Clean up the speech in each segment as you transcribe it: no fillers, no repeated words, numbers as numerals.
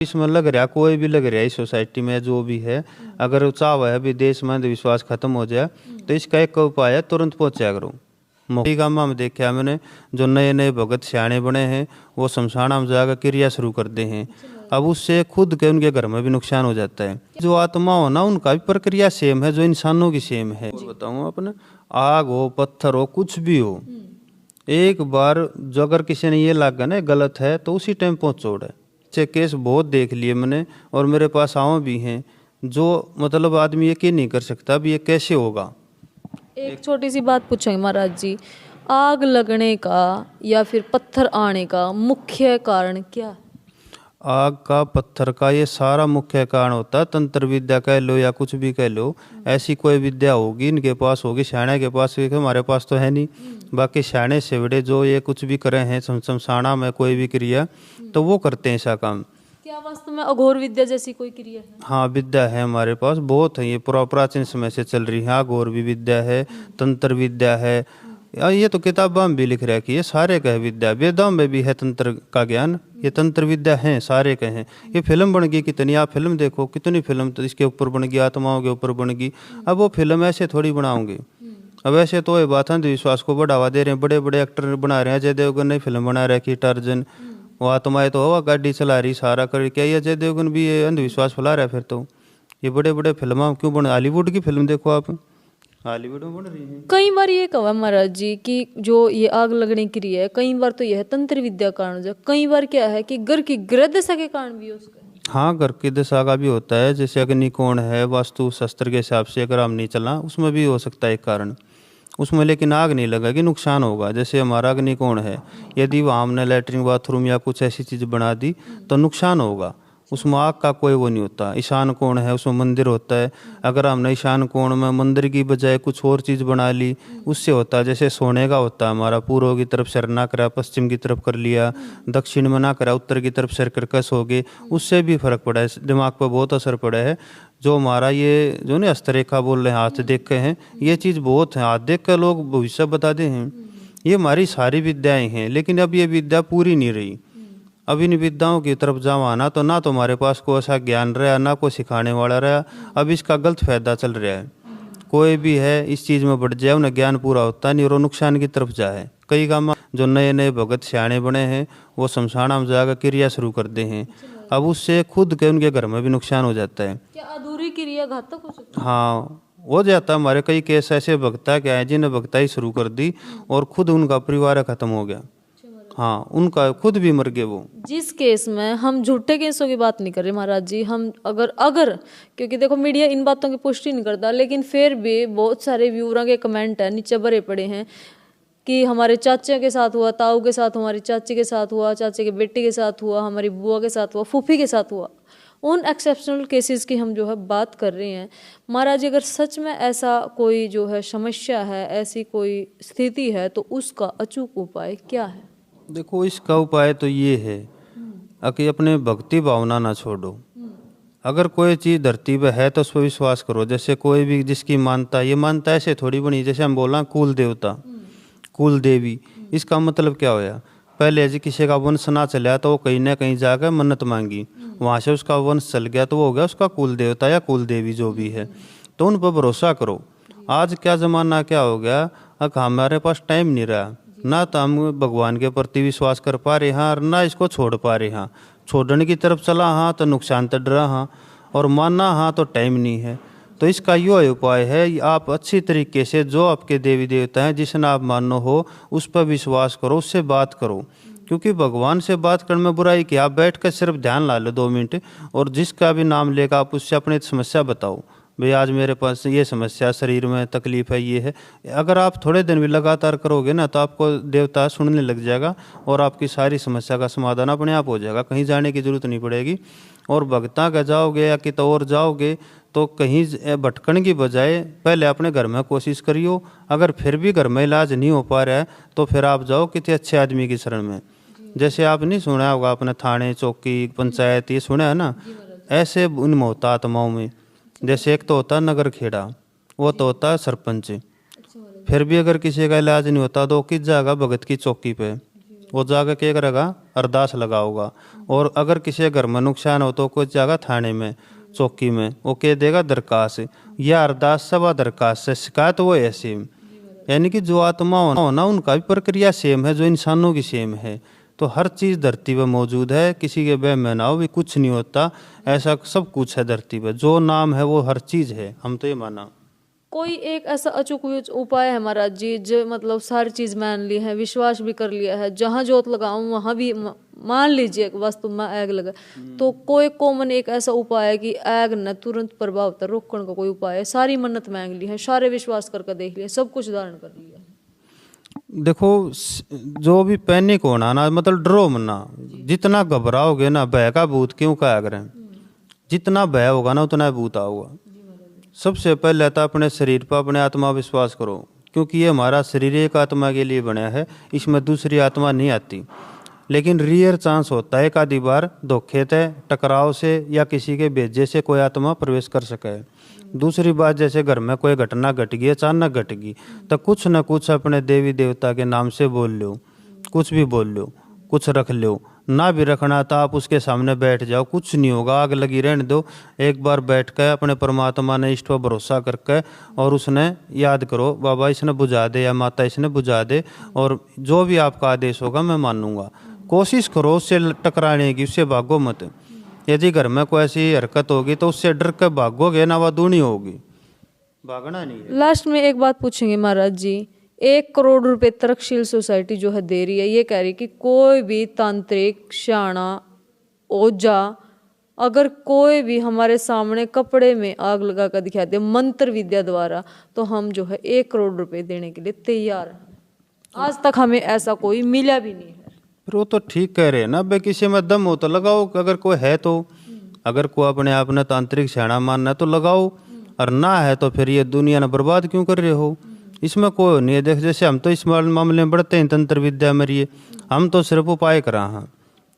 इसमें लग रहा कोई भी लग रहा है इस सोसाइटी में जो भी है, अगर चाह है भी देश में अंधविश्वास खत्म हो जाए तो इसका एक उपाय है, तुरंत पहुंचा करो। मोटी गामा में देखा मैंने, जो नए नए भगत सियाणे बने हैं वो शमशान में जाकर क्रिया शुरू करते हैं। अब उससे खुद के उनके घर में भी नुकसान हो जाता है। जो आत्मा हो ना उनका भी प्रक्रिया सेम है जो इंसानों की सेम है। बताऊँ अपने, आग हो पत्थर हो कुछ भी हो, एक बार जो अगर किसी ने ये लगा ना गलत है तो उसी टाइम पहुँचोड़ है। अच्छे केस बहुत देख लिए मैंने और मेरे पास आँव भी हैं, जो मतलब आदमी यकीन नहीं कर सकता भी ये कैसे होगा। एक छोटी सी बात पूछेंगे महाराज जी, आग लगने का या फिर पत्थर आने का मुख्य कारण क्या है? आग का पत्थर का ये सारा मुख्य कारण होता है, तंत्र विद्या कह लो या कुछ भी कह लो, ऐसी कोई विद्या होगी इनके पास होगी, शाणे के पास, हमारे पास तो है नहीं। बाकी शाणे से बड़े जो ये कुछ भी करे हैं शमशाना में कोई भी क्रिया तो वो करते हैं ऐसा काम। क्या वास्तव में अघोर विद्या जैसी कोई क्रिया है? हाँ विद्या है हमारे पास बहुत है, ये प्राचीन समय से चल रही है। और भी विद्या है, तंत्र विद्या है, ये तो किताबों में भी लिख रखी है, सारे का है विद्या। वेदों में भी है तंत्र का ज्ञान, ये तंत्र विद्या है सारे के हैं। ये फिल्म बन गई कितनी, आप फिल्म देखो कितनी फिल्म तो इसके ऊपर बन गई, आत्माओं के ऊपर बन गई। अब वो फिल्म ऐसे थोड़ी बनाओगे, अब ऐसे तो ये बात अंधविश्वास को बढ़ावा दे रहे हैं, बड़े बड़े एक्टर बना रहे हैं। अजय देवगन ने फिल्म बना रखी टार्जन, वो आत्माएं तो हवा गाड़ी चला रही सारा कर, क्या ये अजय देवगन भी ये अंधविश्वास फैला रहा है? फिर तो ये बड़े बड़े फिल्म क्यों बना, हॉलीवुड की फिल्म देखो आप, हॉलीवुड में बन रही है। कई बार ये कहा महाराज जी कि जो ये आग लगने की क्रिया है, कई बार तो यह तंत्र विद्या कारण हो जाए, कई बार क्या है कि घर की ग्रह दशा के कारण भी हो सकता है। हाँ घर की दशा का भी होता है, जैसे अग्निकोण है वास्तु शास्त्र के हिसाब से अगर हम नहीं चला उसमें भी हो सकता है एक कारण उसमें, लेकिन आग नहीं लगेगी नुकसान होगा। जैसे हमारा अग्निकोण है, यदि वहाँ हमने लैट्रिन बाथरूम या कुछ ऐसी चीज़ बना दी तो नुकसान होगा, उसमें आग का कोई वो नहीं होता। ईशान कोण है उसमें मंदिर होता है, अगर हमने ईशान कोण में मंदिर की बजाय कुछ और चीज़ बना ली उससे होता है। जैसे सोने का होता है हमारा, पूर्व की तरफ सिर ना करा पश्चिम की तरफ कर लिया, दक्षिण में ना करा उत्तर की तरफ सिर कर्कश हो गए, उससे भी फर्क पड़ा है, दिमाग पर बहुत असर पड़ा है। जो हमारा ये जो नहीं हस्तरेखा बोल रहे हैं, हाथ देख के हैं, ये चीज़ बहुत है, हाथ देख कर लोग भविष्य बताते हैं। ये हमारी सारी विद्याएं हैं, लेकिन अब ये विद्या पूरी नहीं रही। अब इन विद्याओं की तरफ जावा ना तो हमारे पास कोई ऐसा ज्ञान रहा ना कोई सिखाने वाला रहा, अब इसका गलत फायदा चल रहा है। कोई भी है इस चीज़ में बढ़ जाए उन्हें ज्ञान पूरा होता नहीं और वो नुकसान की तरफ जाए। कई गाँव जो नए नए भगत सियाणे बने हैं वो शमशान में जाकर क्रिया शुरू करते हैं, अब उससे खुद के उनके घर में भी नुकसान हो जाता है। क्या अधूरी क्रिया घातक हो सकती है? हाँ हो जाता है, हमारे कई केस ऐसे भक्ता क्या है जिन्हें भक्ताई शुरू कर दी और खुद उनका परिवार खत्म हो गया। हाँ उनका खुद भी मर गए वो। जिस केस में हम झूठे केसों की बात नहीं कर रहे महाराज जी, हम अगर अगर क्योंकि देखो मीडिया इन बातों की पुष्टि नहीं करता, लेकिन फिर भी बहुत सारे व्यूअरों के कमेंट है नीचे भरे पड़े हैं कि हमारे चाचे के साथ हुआ, ताऊ के साथ, हमारी चाची के साथ हुआ, चाचे के बेटे के साथ हुआ, हमारी बुआ के साथ हुआ, फूफी के साथ हुआ। उन एक्सेप्शनल केसेस की हम जो है बात कर रहे हैं महाराज। अगर सच में ऐसा कोई जो है समस्या है, ऐसी कोई स्थिति है, तो उसका अचूक उपाय क्या है? देखो इसका उपाय तो ये है कि अपने भक्ति भावना ना छोड़ो। अगर कोई चीज़ धरती पे है तो उस पर विश्वास करो। जैसे कोई भी जिसकी मानता, ये मानता ऐसे थोड़ी बनी, जैसे हम बोला कुल देवता कुल देवी, इसका मतलब क्या होया, पहले यदि किसी का वंश ना चला तो वो कहीं ना कहीं जाकर मन्नत मांगी, वहाँ से उसका वंश चल गया तो वो हो गया उसका कुल देवता या कुल देवी जो भी है। तो उन पर भरोसा करो। आज क्या ज़माना क्या हो गया, अब हमारे पास टाइम नहीं रहा, ना तो हम भगवान के प्रति विश्वास कर पा रहे हैं और ना इसको छोड़ पा रहे हैं। छोड़ने की तरफ चला हाँ तो नुकसान तो डरा हाँ, और मानना हाँ तो टाइम नहीं है। तो इसका यो उपाय है, आप अच्छी तरीके से जो आपके देवी देवता हैं जिसने आप मानो हो उस पर विश्वास करो, उससे बात करो। क्योंकि भगवान से बात करने में बुराई क्या, आप बैठ कर सिर्फ ध्यान ला लो 2 मिनट और जिसका भी नाम लेकर आप उससे अपनी समस्या बताओ, भाई आज मेरे पास ये समस्या, शरीर में तकलीफ है, ये है। अगर आप थोड़े दिन भी लगातार करोगे ना तो आपको देवता सुनने लग जाएगा और आपकी सारी समस्या का समाधान अपने आप हो जाएगा, कहीं जाने की जरूरत नहीं पड़ेगी। और भक्ता का जाओगे या कित और जाओगे तो कहीं भटकने की बजाय पहले अपने घर में कोशिश करियो। अगर फिर भी घर में इलाज नहीं हो पा रहा है तो फिर आप जाओ किसी अच्छे आदमी की शरण में। जैसे आप नहीं सुना होगा अपने थाने चौकी पंचायत, ये सुना है ना, ऐसे उनमें होता आत्माओं में। जैसे एक तो होता है नगर खेड़ा, वो तो होता है सरपंच। फिर भी अगर किसी का इलाज नहीं होता तो किस जाएगा भगत की चौकी पे, वो जाकर क्या करेगा, अरदास लगाओगा। और अगर किसी घर में नुकसान हो तो कोई जाएगा थाने में, चौकी में, वो कह देगा दरखास्त, या अरदास सवा दरखास्त से शिकायत वो है सेम। यानी कि जो आत्मा होना उनका भी प्रक्रिया सेम है जो इंसानों की सेम है। तो हर चीज़ धरती पर मौजूद है, किसी के वह में ना हो भी कुछ नहीं होता, ऐसा सब कुछ है धरती पर, जो नाम है वो हर चीज़ है। हम तो ये माना। कोई एक ऐसा अचूक उपाय है महाराज जी जो मतलब सारी चीज मान ली है, विश्वास भी कर लिया है, जहाँ जोत लगाऊं वहां भी मान लीजिए एक वस्तु में आग लगा, तो कोई कॉमन एक ऐसा उपाय है कि आग न तुरंत प्रभाव तर रोकने का कोई उपाय है? सारी मन्नत मांग ली है, सारे विश्वास करके देख लिया, सब कुछ धारण कर लिया है। देखो जो भी पैनिक होना ना, मतलब डरो मना, जितना घबराओगे ना, भय का भूत क्यों कहा करें, जितना भय होगा ना उतना भूत आओगा। सबसे पहले तो अपने शरीर पर अपने आत्मा विश्वास करो, क्योंकि ये हमारा शरीर एक आत्मा के लिए बना है, इसमें दूसरी आत्मा नहीं आती। लेकिन रियर चांस होता है एक आधी बार धोखे से, टकराव से या किसी के भेजे से कोई आत्मा प्रवेश कर सके। दूसरी बात, जैसे घर में कोई घटना घट गई, अचानक घट गई, तो कुछ न कुछ अपने देवी देवता के नाम से बोल लो, कुछ भी बोल लो, कुछ रख लो, ना भी रखना था आप उसके सामने बैठ जाओ, कुछ नहीं होगा, आग लगी रहने दो। एक बार बैठ कर अपने परमात्मा ने इष्ट पर भरोसा करके और उसने याद करो, बाबा इसने बुझा दे या माता इसने बुझा दे, और जो भी आपका आदेश होगा मैं मानूंगा। कोशिश करो उससे टकराने की, उससे भागो मत। यदि घर में कोई ऐसी हरकत होगी तो उससे डर कर भागोगे ना, वह दूनी होगी, भागना नहीं है। लास्ट में एक बात पूछेंगे महाराज जी, 1 करोड़ रुपए तर्कशील सोसाइटी जो है दे रही है, ये कह रही कि कोई भी तांत्रिक शाना ओझा अगर कोई भी हमारे सामने कपड़े में आग लगा कर दिखा दे मंत्र विद्या द्वारा, तो हम जो है 1 करोड़ रुपए देने के लिए तैयार हैं। आज तक हमें ऐसा कोई मिला भी नहीं है। फिर वो तो ठीक कह रहे हैं ना भाई, किसी में दम हो तो लगाओ, अगर कोई है तो, अगर कोई अपने आप ने तांत्रिक शाना मानना है तो लगाओ, और ना है तो फिर ये दुनिया ने बर्बाद क्यों कर रहे हो। इसमें कोई नहीं है। देख जैसे हम तो इस मामले में बढ़ते हैं तंत्र विद्या मरिए, हम तो सिर्फ उपाय करा हैं।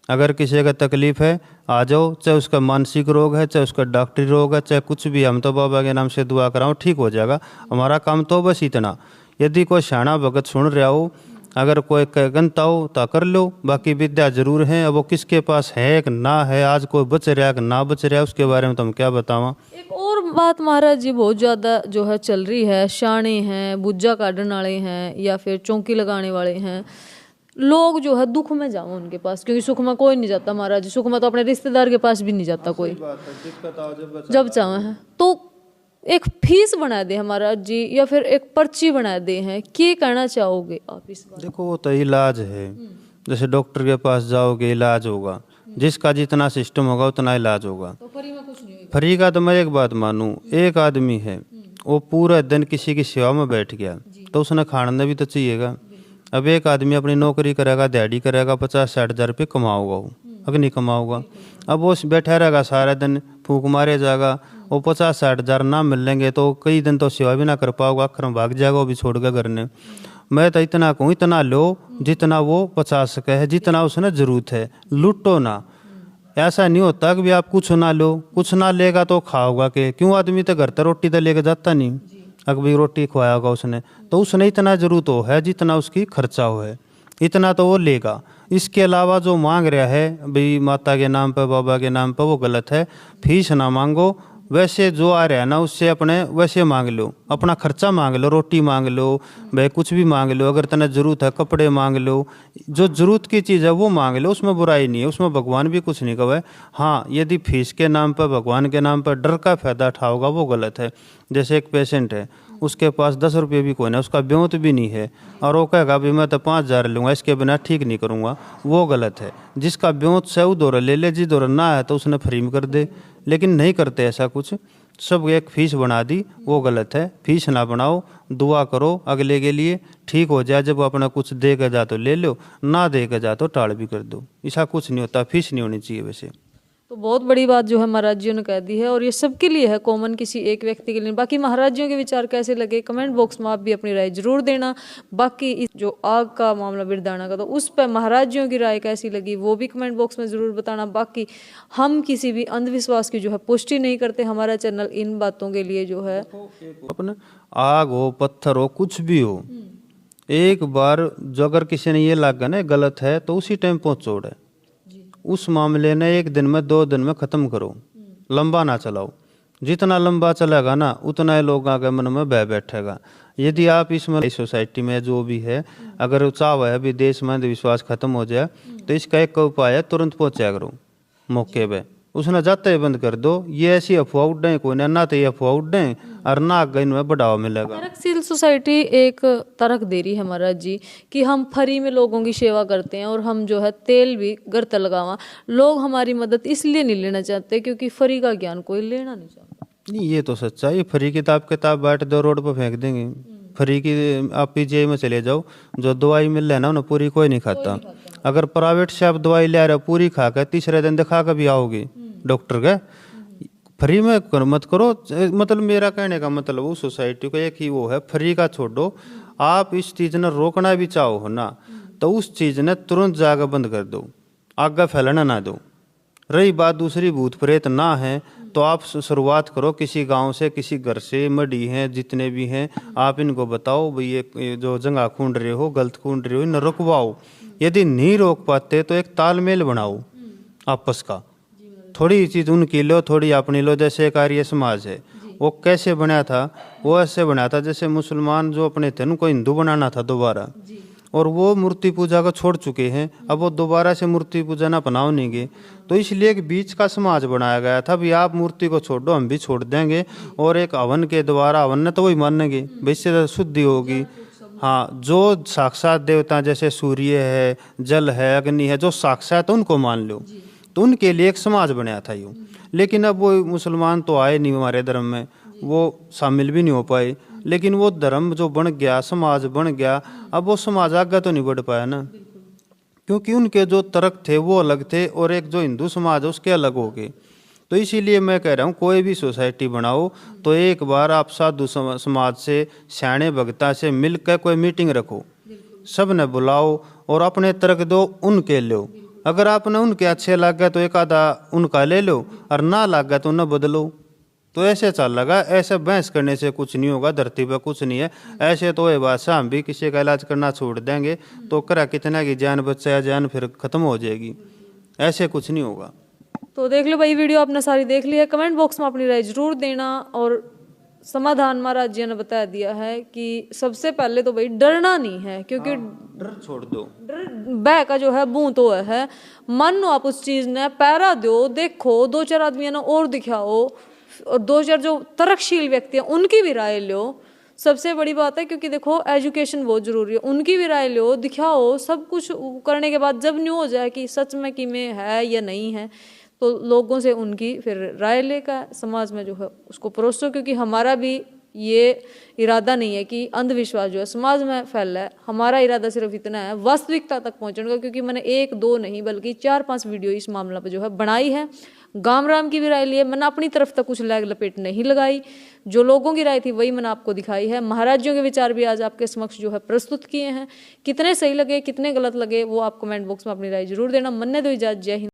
अगर किसी का तकलीफ है आ जाओ, चाहे उसका मानसिक रोग है, चाहे उसका डॉक्टरी रोग है, चाहे कुछ भी, हम तो बाबा के नाम से दुआ कराओ, ठीक हो जाएगा। हमारा काम तो बस इतना। यदि कोई शाना भगत सुन रहा हो, अगर कोई गनता हो तो कर लो, बाकी विद्या जरूर है। अब वो किसके पास है कि ना है, आज कोई बच रहा है कि ना बच रहा है, उसके बारे में तो हम क्या बतावा। एक और बात महाराज जी बहुत ज्यादा जो है चल रही है, शाणे हैं, बुज्जा काटने वाले हैं या फिर चौकी लगाने वाले हैं, लोग जो है दुख में जाओ उनके पास, क्योंकि सुख में कोई नहीं जाता महाराज जी, सुख में तो अपने रिश्तेदार के पास भी नहीं जाता कोई, जब चाहे है। तो एक फीस बना दे हमारा जी, या फिर एक पर्ची बना दे हैं, क्या कहना चाहोगे आप इस बारे? देखो वो तो इलाज है, जैसे डॉक्टर के पास जाओगे इलाज होगा, जिसका जितना सिस्टम होगा उतना इलाज होगा। तो फ्री में कुछ नहीं होगा। फ्री का तो मैं एक बात मानूं, एक आदमी है वो पूरा दिन किसी की सेवा में बैठ गया तो उसने खाना भी तो चाहिएगा। अब एक आदमी अपनी नौकरी करेगा, दिहाड़ी करेगा, 50-60 हज़ार रुपये कमाओगा, वो अगर नहीं कमाओगा, अब वो बैठा रहेगा सारा दिन, फूंक मारे जाएगा, वो 50-60 हज़ार ना मिलेंगे तो कई दिन तो सेवा भी ना कर पाओगे, आखिर में भाग जाएगा वो भी छोड़ कर घर ने। मैं तो इतना कहूँ, इतना लो जितना वो पचा सके है, जितना उसने जरूरत है, लूटो ना। ऐसा नहीं होता कि भी आप कुछ ना लो, कुछ ना लेगा तो खाओगा के, क्यों? आदमी तो घर तक रोटी तो लेके जाता नहीं, अगर भी रोटी खवाया होगा उसने, तो उसने इतना जरूरत हो है जितना उसकी खर्चा हो है, इतना तो वो लेगा। इसके अलावा जो मांग रहा है भाई माता के नाम पर, बाबा के नाम पर, वो गलत है। फीस ना मांगो, वैसे जो आ रहा है ना उससे अपने वैसे मांग लो, अपना खर्चा मांग लो, रोटी मांग लो, भाई कुछ भी मांग लो, अगर तने जरूरत है कपड़े मांग लो, जो जरूरत की चीज़ है वो मांग लो, उसमें बुराई नहीं है, उसमें भगवान भी कुछ नहीं कहे। हाँ, यदि फीस के नाम पर, भगवान के नाम पर डर का फायदा उठाओगा वो गलत है। जैसे एक पेशेंट है, उसके पास 10 रुपये भी कोई नहीं, उसका ब्योंत भी नहीं है, और वो कहेगा भी मैं तो 5,000 लूँगा, इसके बिना ठीक नहीं करूँगा, वो गलत है। जिसका ब्योंत से वो दौरा ले ले, जी दौरा ना है तो उसने फ्री में कर दे, लेकिन नहीं करते ऐसा कुछ, सब एक फीस बना दी, वो गलत है। फीस ना बनाओ, दुआ करो अगले के लिए, ठीक हो जाए, जब अपना कुछ दे कर जा तो ले लो, ना दे कर जा तो टाल भी कर दो, ऐसा कुछ नहीं होता, फीस नहीं होनी चाहिए वैसे। तो बहुत बड़ी बात जो है महाराज जी ने कह दी है, और ये सबके लिए है, कॉमन किसी एक व्यक्ति के लिए। बाकी महाराज जी के विचार कैसे लगे कमेंट बॉक्स में आप भी अपनी राय जरूर देना। बाकी इस जो आग का मामला बिरदाना का, तो उस पर महाराज जी की राय कैसी लगी वो भी कमेंट बॉक्स में जरूर बताना। बाकी हम किसी भी अंधविश्वास की जो है पुष्टि नहीं करते, हमारा चैनल इन बातों के लिए जो है, अपने आग हो, पत्थर हो, कुछ भी हो, एक बार जो अगर किसी ने ये लगा ना गलत है तो उसी टाइम पहुंचोड़ है। उस मामले ने 1 दिन में 2 दिन में ख़त्म करो, लंबा ना चलाओ। जितना लंबा चलेगा ना उतना ही लोगों के मन में भय बैठेगा। यदि आप इसमें सोसाइटी में जो भी है अगर चाह है अभी देश में अंधविश्वास खत्म हो जाए तो इसका एक उपाय है, तुरंत पहुंचा करो मौके पे, उसने जाते ही बंद कर दो। ये ऐसी अफवाह उड़े कोई ना तो ये अफवाह उड़े और ना आगे इनमें बढ़ावा मिलेगा। तरकशील सोसाइटी एक तरक दे रही है महाराज जी कि हम फ्री में लोगों की सेवा करते हैं और हम जो है तेल भी घर तक लगावा। लोग हमारी मदद इसलिए नहीं लेना चाहते क्योंकि फ्री का ज्ञान कोई लेना नहीं चाहता। नहीं ये तो सच्चाई है। फ्री किताब बांट दो, रोड पर फेंक देंगे। फ्री की आप पीजीआई में चले जाओ, जो दवाई मिल रहा है ना उन्हें पूरी कोई नहीं खाता। अगर प्राइवेट से आप दवाई ले रहे हो पूरी खा कर तीसरे दिन दिखा कर भी आओगे डॉक्टर के, फ्री में मत करो। मतलब मेरा कहने का मतलब वो सोसाइटी को एक ही वो है, फ्री का छोड़ो। आप इस चीज ने रोकना भी चाहो हो ना तो उस चीज ने तुरंत जाकर बंद कर दो, आगे फैलना ना दो। रही बात दूसरी भूत प्रेत ना है तो आप शुरुआत करो किसी गांव से, किसी घर से, मडी हैं जितने भी हैं आप इनको बताओ भाई ये जो जगह खूंड रहे हो गलत खूंड रहे हो इन्हें रुकवाओ। यदि नहीं रोक पाते तो एक तालमेल बनाओ आपस का, थोड़ी चीज उनकी लो थोड़ी अपनी लो। जैसे एक आर्य समाज है वो कैसे बना था, वो ऐसे बना था जैसे मुसलमान जो अपने थे उनको हिंदू बनाना था दोबारा, और वो मूर्ति पूजा को छोड़ चुके हैं। अब वो दोबारा से मूर्ति पूजा ना अपनाओगे तो इसलिए एक बीच का समाज बनाया गया था भी आप मूर्ति को छोड़ दो हम भी छोड़ देंगे, और एक हवन के द्वारा हवन ने तो वही मानेंगे भाई इससे शुद्धि होगी। हाँ, जो साक्षात देवता जैसे सूर्य है, जल है, अग्नि है, जो साक्षात उनको मान लो, तो उनके लिए एक समाज बनाया था यूँ। लेकिन अब वो मुसलमान तो आए नहीं हमारे धर्म में, वो शामिल भी नहीं हो पाए। लेकिन वो धर्म जो बन गया, समाज बन गया, अब वो समाज आगे तो नहीं बढ़ पाया ना, क्योंकि उनके जो तर्क थे वो अलग थे और एक जो हिंदू समाज है उसके अलग हो गए। तो इसीलिए मैं कह रहा हूँ कोई भी सोसाइटी बनाओ तो एक बार आप साधु समाज से, सियाणे भगता से मिलकर कोई मीटिंग रखो, सब ने बुलाओ और अपने तर्क दो, उनके लो। अगर आपने उनके अच्छे लग गए तो एक आधा उनका ले लो, और ना लग गया तो उन्हें बदलो। तो ऐसे चल लगा, ऐसे बहस करने से कुछ नहीं होगा, धरती पर कुछ नहीं है। ऐसे तो ये बात हम भी किसी का इलाज करना छोड़ देंगे तो करा कितना की जान बच्चा या जान फिर खत्म हो जाएगी, ऐसे कुछ नहीं होगा। तो देख लो भाई, वीडियो आपने सारी देख ली है। कमेंट बॉक्स में अपनी राय जरूर देना। और समाधान महाराज जी ने बता दिया है कि सबसे पहले तो भाई डरना नहीं है, क्योंकि डर छोड़ दो। डर बह का जो है बूं तो है। मानो आप उस चीज ने पैरा दो, देखो 2-4 आदमियों ने और दिखाओ, और 2-4 जो तर्कशील व्यक्ति हैं उनकी भी राय लो। सबसे बड़ी बात है, क्योंकि देखो एजुकेशन बहुत जरूरी है, उनकी भी राय लो, दिखाओ। सब कुछ करने के बाद जब न्यू हो जाए कि सच में कि में है या नहीं है, तो लोगों से उनकी फिर राय लेकर समाज में जो है उसको परोसो। क्योंकि हमारा भी ये इरादा नहीं है कि अंधविश्वास जो है समाज में फैला है। हमारा इरादा सिर्फ इतना है वास्तविकता तक पहुंचने का, क्योंकि मैंने 1-2 नहीं बल्कि 4-5 वीडियो इस मामला पर जो है बनाई है। गाम राम की भी राय ली है, मैंने अपनी तरफ तक कुछ लैग लपेट नहीं लगाई। जो लोगों की राय थी वही मैंने आपको दिखाई है। महाराजियों के विचार भी आज आपके समक्ष जो है प्रस्तुत किए हैं। कितने सही लगे कितने गलत लगे वो आप कमेंट बॉक्स में अपनी राय जरूर देना। मन्ने दो इजाजत, जय हिंद।